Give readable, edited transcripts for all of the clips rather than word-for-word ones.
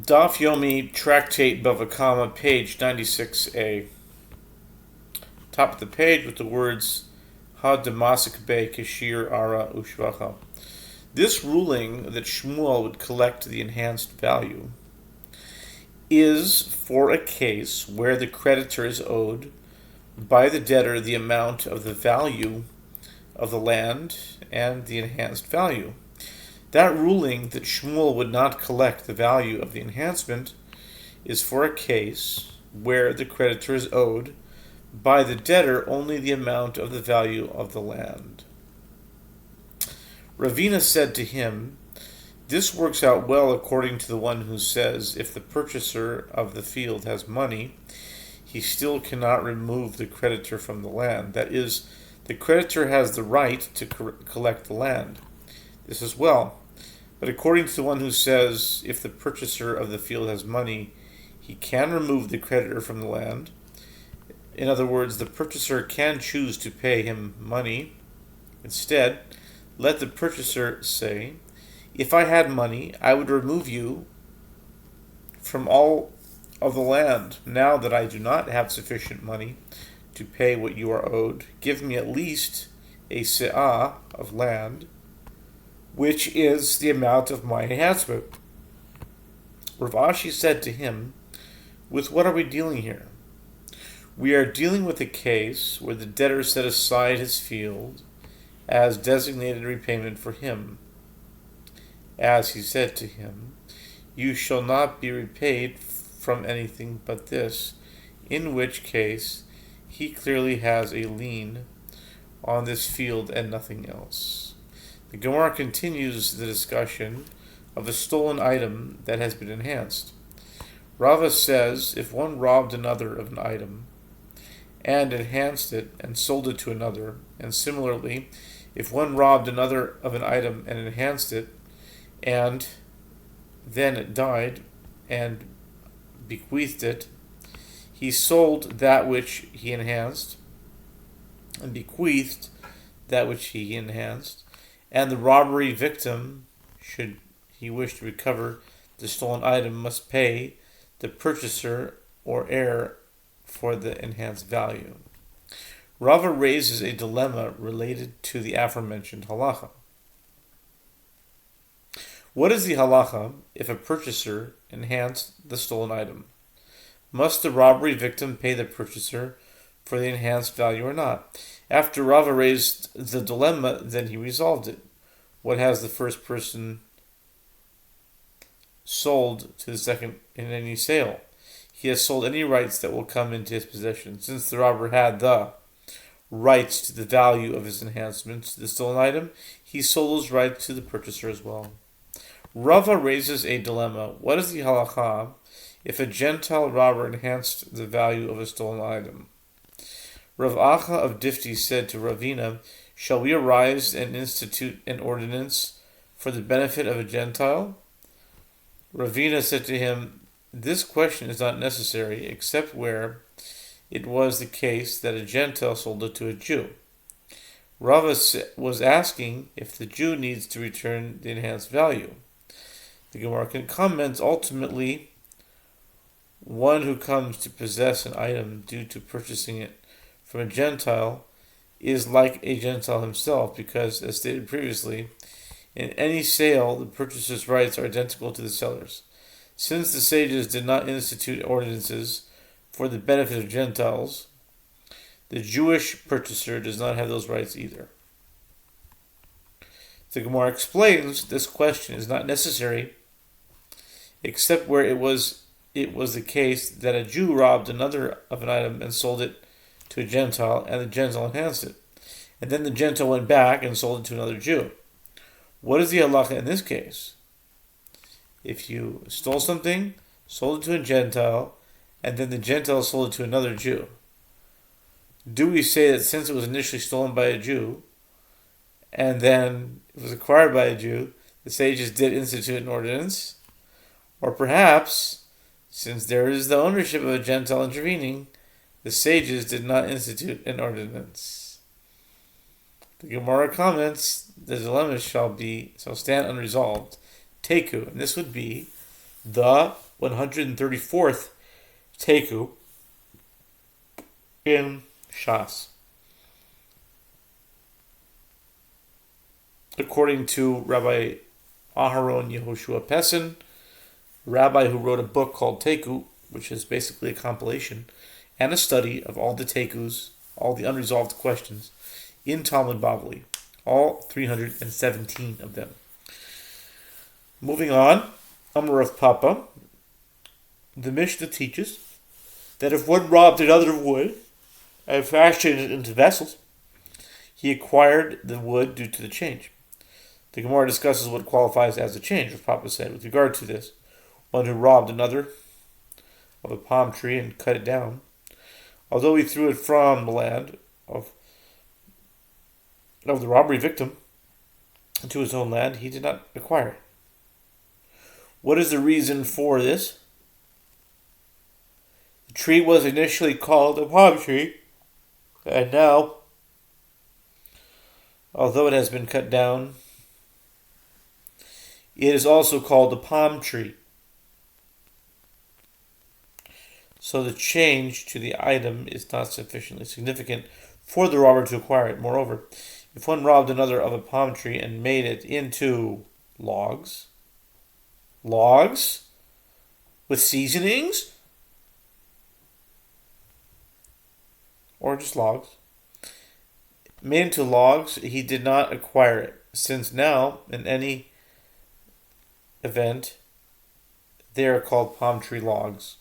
Daf Yomi, Tractate Bava, page 96a. Top of the page with the words Ha Damasik Be Kashir Ara Ushvacha. This ruling that Shmuel would collect the enhanced value is for a case where the creditor is owed by the debtor the amount of the value of the land and the enhanced value. That ruling that Shmuel would not collect the value of the enhancement is for a case where the creditor is owed by the debtor only the amount of the value of the land. Ravina said to him, "This works out well according to the one who says, if the purchaser of the field has money, he still cannot remove the creditor from the land. That is, the creditor has the right to collect the land. This is well. But according to the one who says, if the purchaser of the field has money, he can remove the creditor from the land. In other words, the purchaser can choose to pay him money. Instead, let the purchaser say, if I had money, I would remove you from all of the land. Now that I do not have sufficient money to pay what you are owed, give me at least a se'ah of land, which is the amount of my enhancement." Rav Ashi said to him, "With what are we dealing here? We are dealing with a case where the debtor set aside his field as designated repayment for him. As he said to him, you shall not be repaid from anything but this, in which case he clearly has a lien on this field and nothing else." The Gemara continues the discussion of a stolen item that has been enhanced. Rava says, if one robbed another of an item and enhanced it and sold it to another, and similarly, if one robbed another of an item and enhanced it, and then it died and bequeathed it, he sold that which he enhanced and bequeathed that which he enhanced, and the robbery victim, should he wish to recover the stolen item, must pay the purchaser or heir for the enhanced value. Rava raises a dilemma related to the aforementioned halacha. What is the halacha if a purchaser enhanced the stolen item? Must the robbery victim pay the purchaser for the enhanced value or not? After Rava raised the dilemma, then he resolved it. What has the first person sold to the second in any sale? He has sold any rights that will come into his possession. Since the robber had the rights to the value of his enhancements to the stolen item, he sold those rights to the purchaser as well. Rava raises a dilemma. What is the halacha if a Gentile robber enhanced the value of a stolen item? Rav Acha of Difti said to Ravina, shall we arise and institute an ordinance for the benefit of a Gentile? Ravina said to him, this question is not necessary except where it was the case that a Gentile sold it to a Jew. Rava was asking if the Jew needs to return the enhanced value. The Gemara can comment, ultimately, one who comes to possess an item due to purchasing it from a Gentile is like a Gentile himself, because, as stated previously, in any sale, the purchaser's rights are identical to the seller's. Since the sages did not institute ordinances for the benefit of Gentiles, the Jewish purchaser does not have those rights either. The Gemara explains this question is not necessary except where it was the case that a Jew robbed another of an item and sold it to a Gentile, and the Gentile enhanced it. And then the Gentile went back and sold it to another Jew. What is the halacha in this case? If you stole something, sold it to a Gentile, and then the Gentile sold it to another Jew, do we say that since it was initially stolen by a Jew, and then it was acquired by a Jew, the sages did institute an ordinance? Or perhaps, since there is the ownership of a Gentile intervening, the sages did not institute an ordinance? The Gemara comments, the dilemma shall stand unresolved. Teku, and this would be the 134th Teku in Shas. According to Rabbi Aharon Yehoshua Pessin, a rabbi who wrote a book called Teku, which is basically a compilation and a study of all the Tekus, all the unresolved questions in Talmud Bavli, all 317 of them. Moving on, Amar of Papa, the Mishnah teaches that if one robbed another of wood and fashioned it into vessels, he acquired the wood due to the change. The Gemara discusses what qualifies as a change, as Papa said. With regard to this, one who robbed another of a palm tree and cut it down, although he threw it from the land of the robbery victim to his own land, he did not acquire it. What is the reason for this? The tree was initially called a palm tree, and now, although it has been cut down, it is also called a palm tree. So the change to the item is not sufficiently significant for the robber to acquire it. Moreover, if one robbed another of a palm tree and made it into logs with seasonings, or just logs, made into logs, he did not acquire it, since now, in any event, they are called palm tree logs.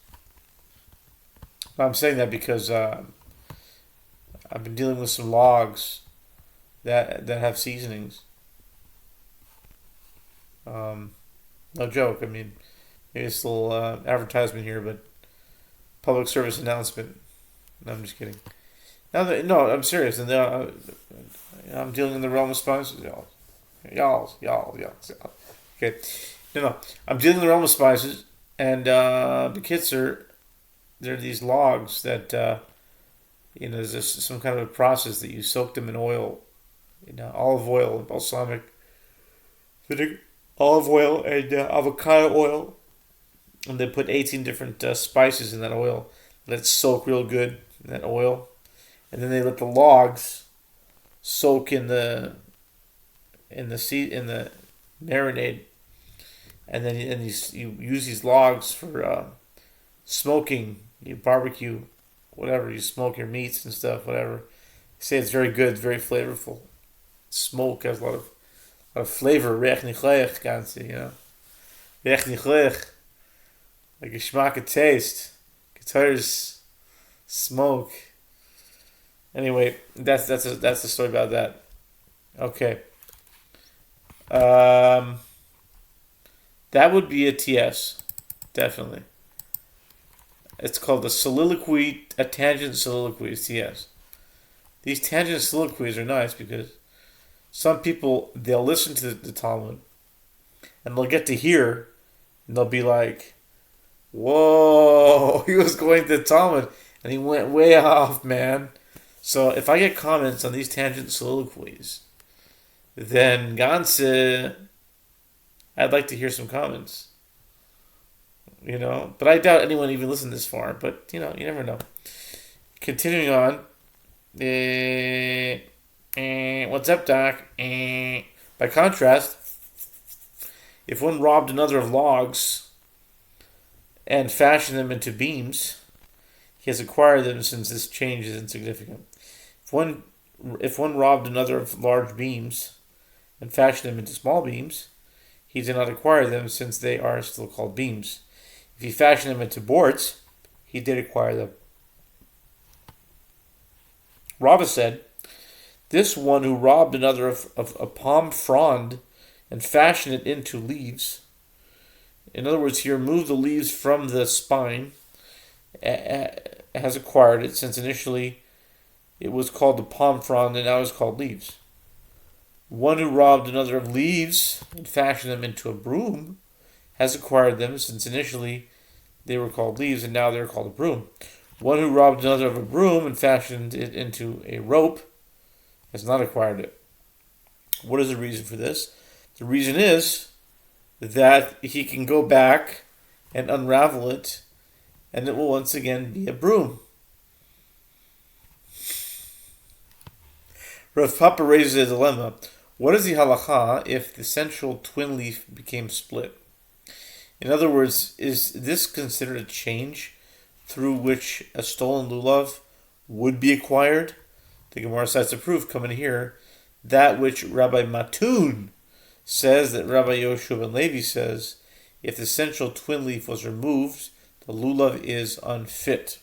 I'm saying that because I've been dealing with some logs that have seasonings. No joke. I mean, maybe it's a little advertisement here, but public service announcement. No, I'm just kidding. No, I'm serious. And I'm dealing in the realm of spices. Y'all. Okay. No. I'm dealing in the realm of spices, and the kids there are these logs that there's some kind of a process that you soak them in oil, olive oil and balsamic vinegar, olive oil and avocado oil, and they put 18 different spices in that oil. Let it soak real good in that oil, and then they let the logs soak in the marinade, and then you use these logs for smoking. You barbecue, whatever, you smoke your meats and stuff, whatever. They say it's very good, it's very flavorful. Smoke has a lot of flavor. Reich nichleich, Reich nichleich. Like a geschmack of taste. Guitars, smoke. Anyway, that's the story about that. Okay. That would be a TS, definitely. It's called a tangent soliloquy, TS. These tangent soliloquies are nice because some people, they'll listen to the Talmud and they'll get to hear and they'll be like, whoa, he was going to the Talmud and he went way off, man. So if I get comments on these tangent soliloquies, then Ganze, I'd like to hear some comments. But I doubt anyone even listened this far. But, you never know. Continuing on. What's up, Doc? By contrast, if one robbed another of logs and fashioned them into beams, he has acquired them since this change is insignificant. If one robbed another of large beams and fashioned them into small beams, he did not acquire them since they are still called beams. If he fashioned them into boards, he did acquire them. Rava said, this one who robbed another of a palm frond and fashioned it into leaves. In other words, he removed the leaves from the spine, has acquired it, since initially it was called the palm frond and now it's called leaves. One who robbed another of leaves and fashioned them into a broom has acquired them, since initially they were called leaves and now they're called a broom. One who robbed another of a broom and fashioned it into a rope has not acquired it. What is the reason for this? The reason is that he can go back and unravel it, and it will once again be a broom. Rav Papa raises a dilemma. What is the halacha if the central twin leaf became split? In other words, is this considered a change through which a stolen lulav would be acquired? The Gemara cites a proof coming here, that which Rabbi Matun says that Rabbi Yehoshua ben Levi says, if the central twin leaf was removed, the lulav is unfit.